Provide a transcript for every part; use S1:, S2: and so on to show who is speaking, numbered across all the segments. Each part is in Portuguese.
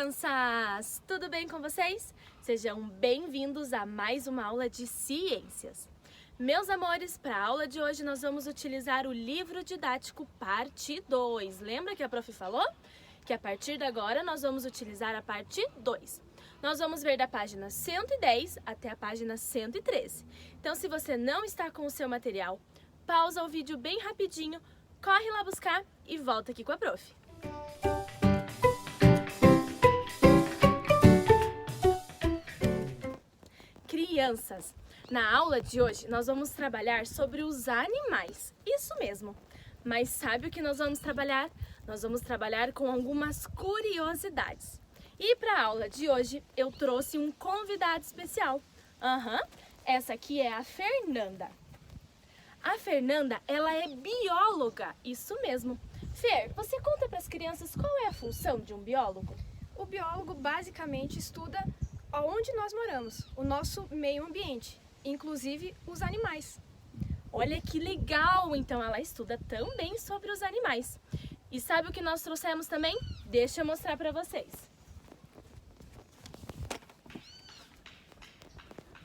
S1: crianças! Tudo bem com vocês? Sejam bem-vindos a mais uma aula de ciências. Meus amores, para a aula de hoje nós vamos utilizar o livro didático parte 2. Lembra que a prof falou? Que a partir de agora nós vamos utilizar a parte 2. Nós vamos ver da página 110 até a página 113. Então, se você não está com o seu material, pausa o vídeo bem rapidinho, corre lá buscar e volta aqui com a prof. Crianças, na aula de hoje nós vamos trabalhar sobre os animais, isso mesmo. Mas sabe o que nós vamos trabalhar? Nós vamos trabalhar com algumas curiosidades. E para a aula de hoje eu trouxe um convidado especial. Essa aqui é a Fernanda. A Fernanda, ela é bióloga, isso mesmo. Fer, você conta para as crianças qual é a função de um biólogo?
S2: O biólogo basicamente estuda onde nós moramos, o nosso meio ambiente, inclusive os animais.
S1: Olha que legal! Então ela estuda também sobre os animais. E sabe o que nós trouxemos também? Deixa eu mostrar para vocês.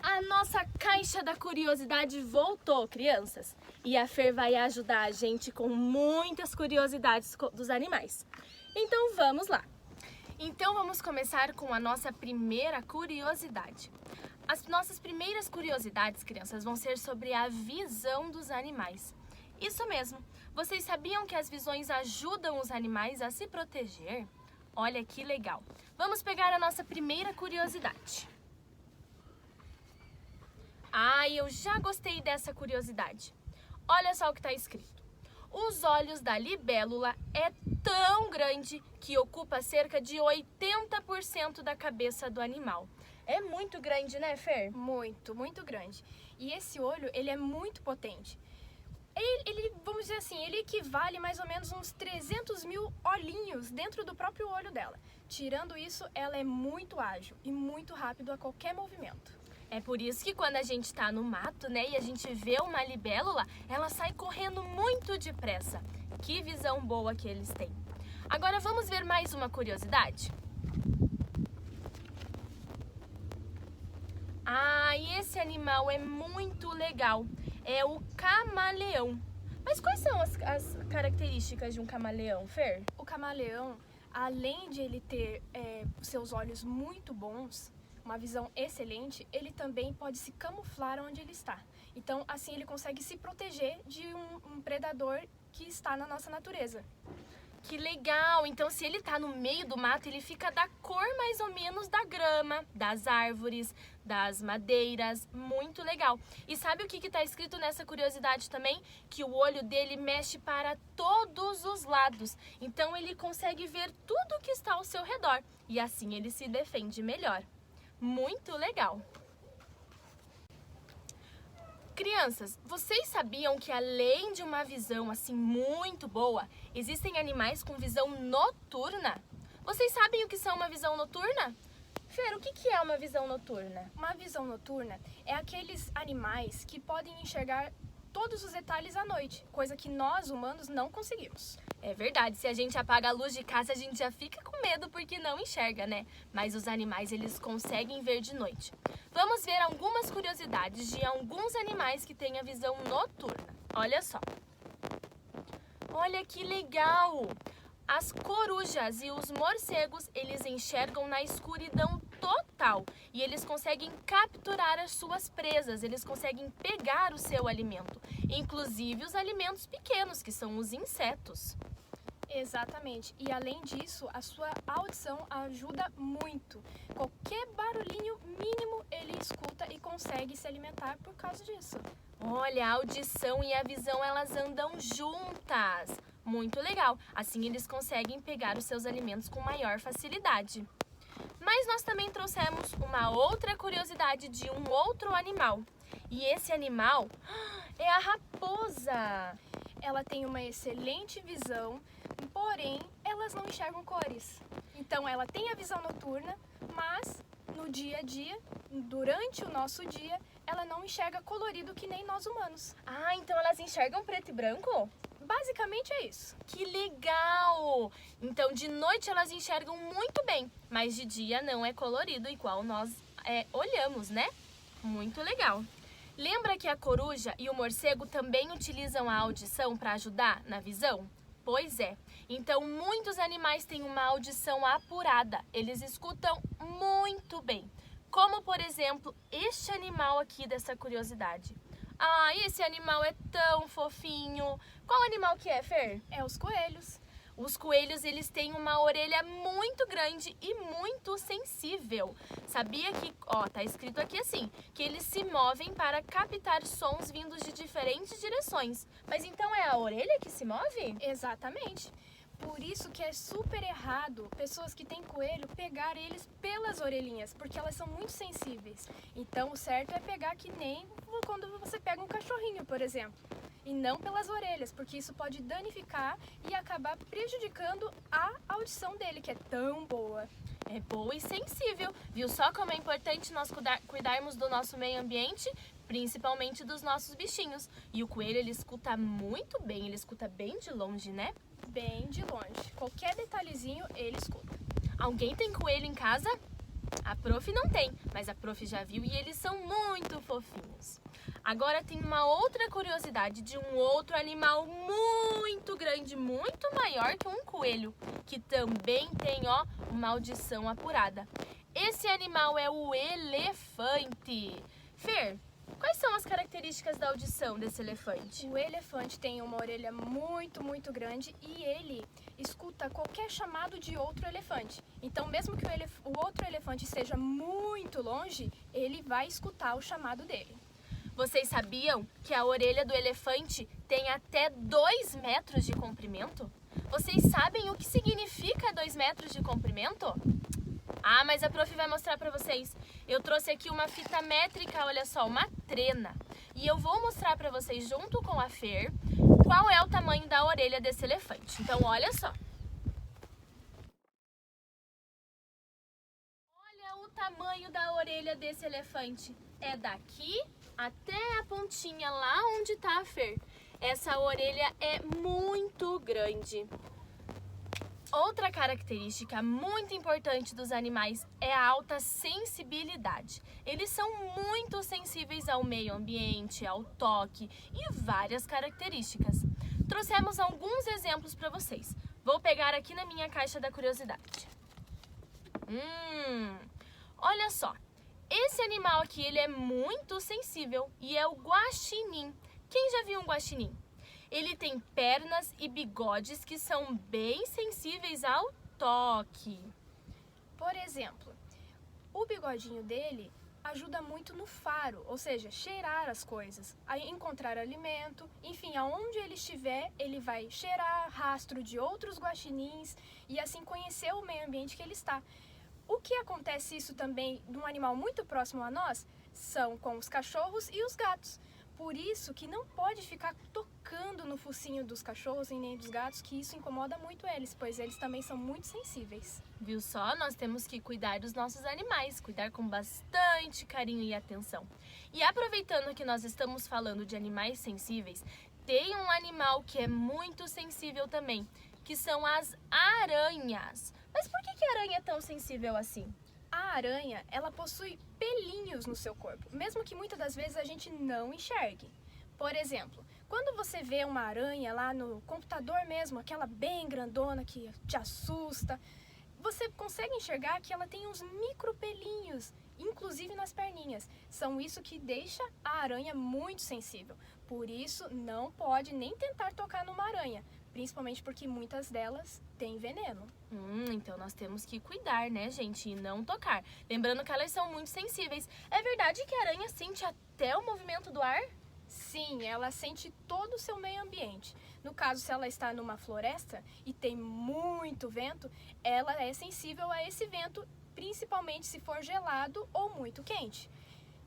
S1: A nossa caixa da curiosidade voltou, crianças. E a Fer vai ajudar a gente com muitas curiosidades dos animais. Então vamos lá. Então vamos começar com a nossa primeira curiosidade. As nossas primeiras curiosidades, crianças, vão ser sobre a visão dos animais. Isso mesmo. Vocês sabiam que as visões ajudam os animais a se proteger? Olha que legal. Vamos pegar a nossa primeira curiosidade. Eu já gostei dessa curiosidade. Olha só o que está escrito. Os olhos da libélula é tão grande que ocupa cerca de 80% da cabeça do animal. É muito grande, né, Fer?
S2: Muito, muito grande. E esse olho, ele é muito potente. Vamos dizer assim, ele equivale mais ou menos uns 300 mil olhinhos dentro do próprio olho dela. Tirando isso, ela é muito ágil e muito rápido a qualquer movimento.
S1: É por isso que quando a gente está no mato, né, e a gente vê uma libélula, ela sai correndo muito depressa. Que visão boa que eles têm. Agora vamos ver mais uma curiosidade? E esse animal é muito legal. É o camaleão. Mas quais são as características de um camaleão, Fer?
S2: O camaleão, além de ele ter seus olhos muito bons, uma visão excelente, ele também pode se camuflar onde ele está. Então, assim, ele consegue se proteger de um predador que está na nossa natureza.
S1: Que legal! Então, se ele está no meio do mato, ele fica da cor mais ou menos da grama, das árvores, das madeiras. Muito legal! E sabe o que está escrito nessa curiosidade também? Que o olho dele mexe para todos os lados. Então, ele consegue ver tudo que está ao seu redor. E assim ele se defende melhor. Muito legal! Crianças, vocês sabiam que além de uma visão assim muito boa, existem animais com visão noturna? Vocês sabem o que são uma visão noturna? Fer, o que é uma visão noturna?
S2: Uma visão noturna é aqueles animais que podem enxergar todos os detalhes à noite, coisa que nós humanos não conseguimos.
S1: É verdade, se a gente apaga a luz de casa, a gente já fica com medo porque não enxerga, né? Mas os animais, eles conseguem ver de noite. Vamos ver algumas curiosidades de alguns animais que têm a visão noturna. Olha só. Olha que legal! As corujas e os morcegos, eles enxergam na escuridão total e eles conseguem capturar as suas presas, eles conseguem pegar o seu alimento, inclusive os alimentos pequenos, que são os insetos.
S2: Exatamente. E além disso, a sua audição ajuda muito. Qualquer barulhinho mínimo ele escuta e consegue se alimentar por causa disso.
S1: Olha, a audição e a visão, elas andam juntas. Muito legal. Assim eles conseguem pegar os seus alimentos com maior facilidade. Mas nós também trouxemos uma outra curiosidade de um outro animal. E esse animal é a raposa.
S2: Ela tem uma excelente visão, porém elas não enxergam cores. Então ela tem a visão noturna, mas no dia a dia, durante o nosso dia, ela não enxerga colorido que nem nós humanos.
S1: Então elas enxergam preto e branco?
S2: basicamente é isso.
S1: Que legal! Então, de noite elas enxergam muito bem, mas de dia não é colorido igual nós olhamos, né? Muito legal. Lembra que a coruja e o morcego também utilizam a audição para ajudar na visão? Pois é. Então, muitos animais têm uma audição apurada. Eles escutam muito bem. Como, por exemplo, este animal aqui dessa curiosidade. Ah, esse animal é tão fofinho. Qual animal que é, Fer?
S2: É os coelhos.
S1: Os coelhos, eles têm uma orelha muito grande e muito sensível. Sabia que, tá escrito aqui assim, que eles se movem para captar sons vindos de diferentes direções. Mas então é a orelha que se move?
S2: Exatamente. Por isso que é super errado pessoas que têm coelho pegar eles pelas orelhinhas, porque elas são muito sensíveis. Então o certo é pegar que nem quando você pega um cachorrinho, por exemplo. E não pelas orelhas, porque isso pode danificar e acabar prejudicando a audição dele, que é tão boa.
S1: É boa e sensível. Viu só como é importante nós cuidarmos do nosso meio ambiente, principalmente dos nossos bichinhos. E o coelho, ele escuta muito bem, ele escuta bem de longe, né?
S2: Bem de longe. Qualquer detalhezinho, ele escuta.
S1: Alguém tem coelho em casa? A prof não tem, mas a prof já viu e eles são muito fofinhos. Agora tem uma outra curiosidade de um outro animal muito grande, muito maior que um coelho, que também tem, uma audição apurada. Esse animal é o elefante. Fer, quais são as características da audição desse elefante?
S2: O elefante tem uma orelha muito, muito grande e ele escuta qualquer chamado de outro elefante. Então, mesmo que o outro elefante esteja muito longe, ele vai escutar o chamado dele.
S1: Vocês sabiam que a orelha do elefante tem até 2 metros de comprimento? Vocês sabem o que significa 2 metros de comprimento? Ah, mas a prof vai mostrar para vocês. Eu trouxe aqui uma fita métrica, olha só, uma trena. E eu vou mostrar para vocês, junto com a Fer, qual é o tamanho da orelha desse elefante. Então, olha só. Olha o tamanho da orelha desse elefante. É daqui até a pontinha lá onde está a Fer. Essa orelha é muito grande. Outra característica muito importante dos animais é a alta sensibilidade. Eles são muito sensíveis ao meio ambiente, ao toque e várias características. Trouxemos alguns exemplos para vocês. Vou pegar aqui na minha caixa da curiosidade. Olha só. Esse animal aqui, ele é muito sensível e é o guaxinim. Quem já viu um guaxinim? Ele tem pernas e bigodes que são bem sensíveis ao toque.
S2: Por exemplo, o bigodinho dele ajuda muito no faro, ou seja, cheirar as coisas, a encontrar alimento, enfim, aonde ele estiver, ele vai cheirar rastro de outros guaxinins e assim conhecer o meio ambiente que ele está. O que acontece isso também de um animal muito próximo a nós são com os cachorros e os gatos. Por isso que não pode ficar tocando no focinho dos cachorros e nem dos gatos, que isso incomoda muito eles, pois eles também são muito sensíveis.
S1: Viu só? Nós temos que cuidar dos nossos animais, cuidar com bastante carinho e atenção. E aproveitando que nós estamos falando de animais sensíveis, tem um animal que é muito sensível também, que são as aranhas. Mas por que a aranha é tão sensível assim?
S2: A aranha, ela possui pelinhos no seu corpo, mesmo que muitas das vezes a gente não enxergue. Por exemplo, quando você vê uma aranha lá no computador mesmo, aquela bem grandona que te assusta, você consegue enxergar que ela tem uns micro pelinhos, inclusive nas perninhas. São isso que deixa a aranha muito sensível. Por isso, não pode nem tentar tocar numa aranha, principalmente porque muitas delas têm veneno.
S1: Então nós temos que cuidar, né, gente, e não tocar. Lembrando que elas são muito sensíveis. É verdade que a aranha sente até o movimento do ar?
S2: Sim, ela sente todo o seu meio ambiente. No caso, se ela está numa floresta e tem muito vento, ela é sensível a esse vento, principalmente se for gelado ou muito quente.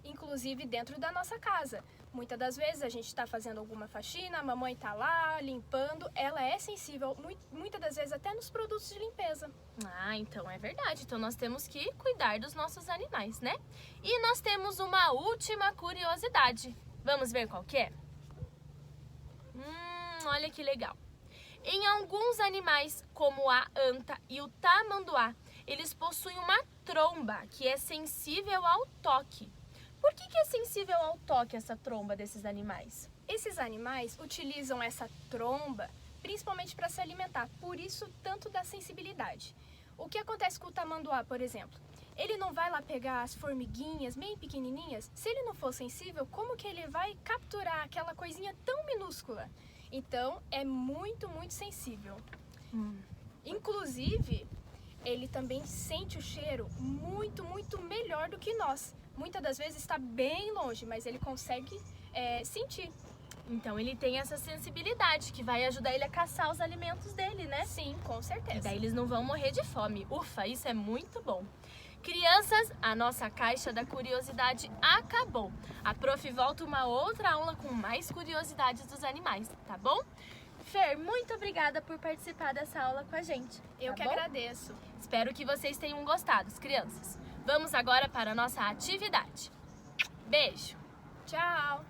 S2: Inclusive dentro da nossa casa. Muitas das vezes a gente está fazendo alguma faxina, a mamãe está lá limpando, ela é sensível, muitas das vezes até nos produtos de limpeza.
S1: Ah, então é verdade. Então nós temos que cuidar dos nossos animais, né? E nós temos uma última curiosidade. Vamos ver qual que é? olha que legal. Em alguns animais, como a anta e o tamanduá, eles possuem uma tromba que é sensível ao toque. Por que é sensível ao toque essa tromba desses animais?
S2: Esses animais utilizam essa tromba principalmente para se alimentar, por isso tanto da sensibilidade. O que acontece com o tamanduá, por exemplo? Ele não vai lá pegar as formiguinhas bem pequenininhas? Se ele não for sensível, como que ele vai capturar aquela coisinha tão minúscula? Então, é muito, muito sensível. Inclusive, ele também sente o cheiro muito, muito melhor do que nós. Muitas das vezes está bem longe, mas ele consegue sentir.
S1: Então ele tem essa sensibilidade que vai ajudar ele a caçar os alimentos dele, né?
S2: Sim, com certeza.
S1: E daí eles não vão morrer de fome. Ufa, isso é muito bom. Crianças, a nossa caixa da curiosidade acabou. A prof volta uma outra aula com mais curiosidades dos animais, tá bom? Fer, muito obrigada por participar dessa aula com a gente.
S2: Eu que agradeço.
S1: Espero que vocês tenham gostado, crianças. Vamos agora para a nossa atividade. Beijo.
S2: Tchau.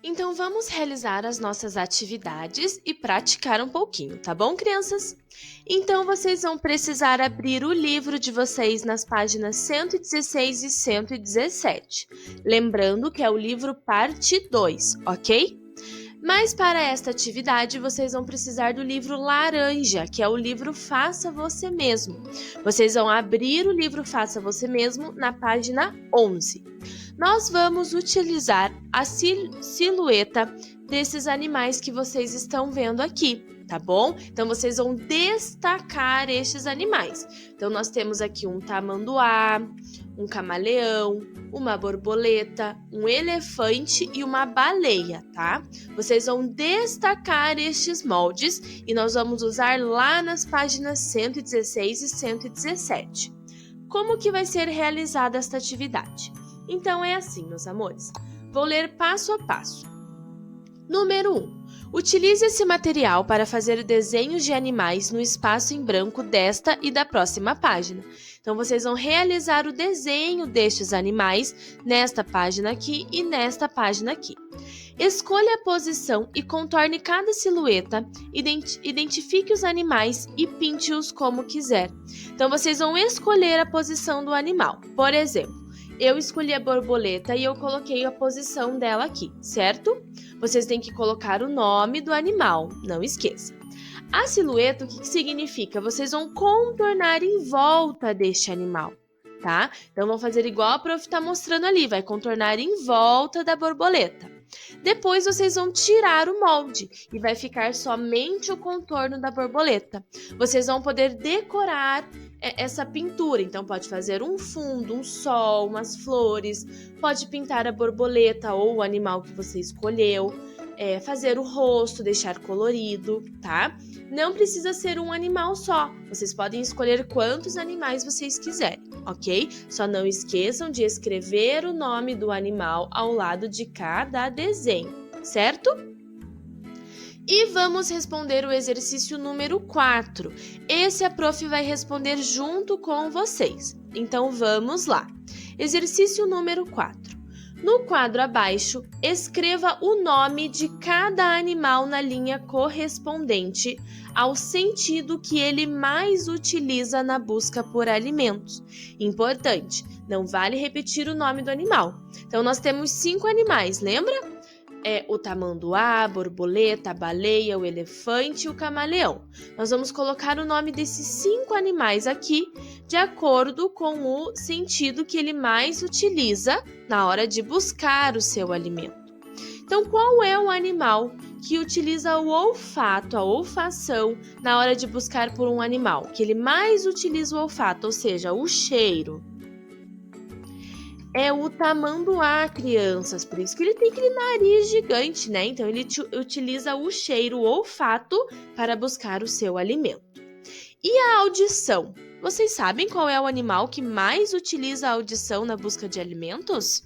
S3: Então vamos realizar as nossas atividades e praticar um pouquinho, tá bom, crianças? Então vocês vão precisar abrir o livro de vocês nas páginas 116 e 117. Lembrando que é o livro parte 2, ok? Mas para esta atividade vocês vão precisar do livro laranja, que é o livro Faça Você Mesmo. Vocês vão abrir o livro Faça Você Mesmo na página 11. Nós vamos utilizar a silhueta desses animais que vocês estão vendo aqui, tá bom? Então, vocês vão destacar estes animais. Então, nós temos aqui um tamanduá, um camaleão, uma borboleta, um elefante e uma baleia, tá? Vocês vão destacar estes moldes e nós vamos usar lá nas páginas 116 e 117. Como que vai ser realizada esta atividade? Então é assim, meus amores. Vou ler passo a passo. Número 1. Utilize esse material para fazer desenhos de animais no espaço em branco desta e da próxima página. Então, vocês vão realizar o desenho destes animais nesta página aqui e nesta página aqui. Escolha a posição e contorne cada silhueta, identifique os animais e pinte-os como quiser. Então, vocês vão escolher a posição do animal. Por exemplo, eu escolhi a borboleta e eu coloquei a posição dela aqui, certo? Vocês têm que colocar o nome do animal, não esqueça. A silhueta, o que significa? Vocês vão contornar em volta deste animal, tá? Então, vão fazer igual a prof está mostrando ali, vai contornar em volta da borboleta. Depois, vocês vão tirar o molde e vai ficar somente o contorno da borboleta. Vocês vão poder decorar essa pintura, então pode fazer um fundo, um sol, umas flores, pode pintar a borboleta ou o animal que você escolheu, fazer o rosto, deixar colorido, tá? Não precisa ser um animal só, vocês podem escolher quantos animais vocês quiserem, ok? Só não esqueçam de escrever o nome do animal ao lado de cada desenho, certo? E vamos responder o exercício número 4. Esse a prof vai responder junto com vocês. Então, vamos lá. Exercício número 4. No quadro abaixo, escreva o nome de cada animal na linha correspondente ao sentido que ele mais utiliza na busca por alimentos. Importante, não vale repetir o nome do animal. Então, nós temos 5 animais, lembra? O tamanduá, a borboleta, a baleia, o elefante e o camaleão. Nós vamos colocar o nome desses 5 animais aqui de acordo com o sentido que ele mais utiliza na hora de buscar o seu alimento. Então, qual é o animal que utiliza o olfato, a olfação, na hora de buscar por um animal? Que ele mais utiliza o olfato, ou seja, o cheiro. É o tamanduá, crianças, por isso que ele tem aquele nariz gigante, né? Então, ele utiliza o cheiro, o olfato, para buscar o seu alimento. E a audição? Vocês sabem qual é o animal que mais utiliza a audição na busca de alimentos?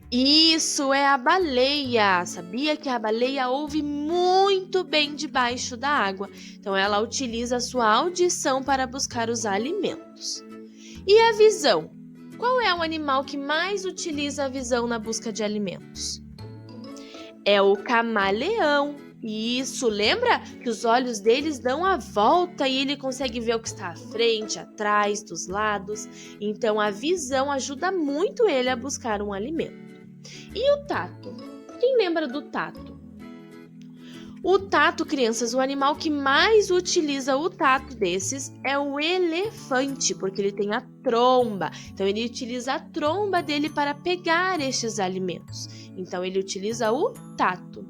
S3: Isso, é a baleia! Sabia que a baleia ouve muito bem debaixo da água? Então, ela utiliza a sua audição para buscar os alimentos. E a visão? Qual é o animal que mais utiliza a visão na busca de alimentos? É o camaleão. Isso, lembra que os olhos deles dão a volta e ele consegue ver o que está à frente, atrás, dos lados. Então a visão ajuda muito ele a buscar um alimento. E o tato? Quem lembra do tato? O tato, crianças, o animal que mais utiliza o tato desses é o elefante, porque ele tem a tromba. Então ele utiliza a tromba dele para pegar estes alimentos. Então ele utiliza o tato.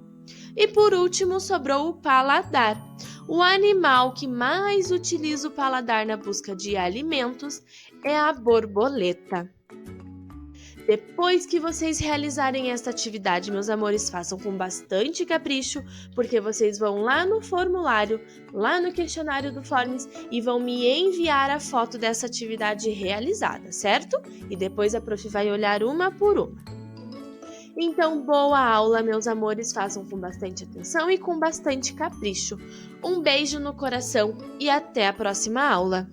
S3: E por último, sobrou o paladar. O animal que mais utiliza o paladar na busca de alimentos é a borboleta. Depois que vocês realizarem esta atividade, meus amores, façam com bastante capricho, porque vocês vão lá no formulário, lá no questionário do Forms e vão me enviar a foto dessa atividade realizada, certo? E depois a prof vai olhar uma por uma. Então, boa aula, meus amores, façam com bastante atenção e com bastante capricho. Um beijo no coração e até a próxima aula!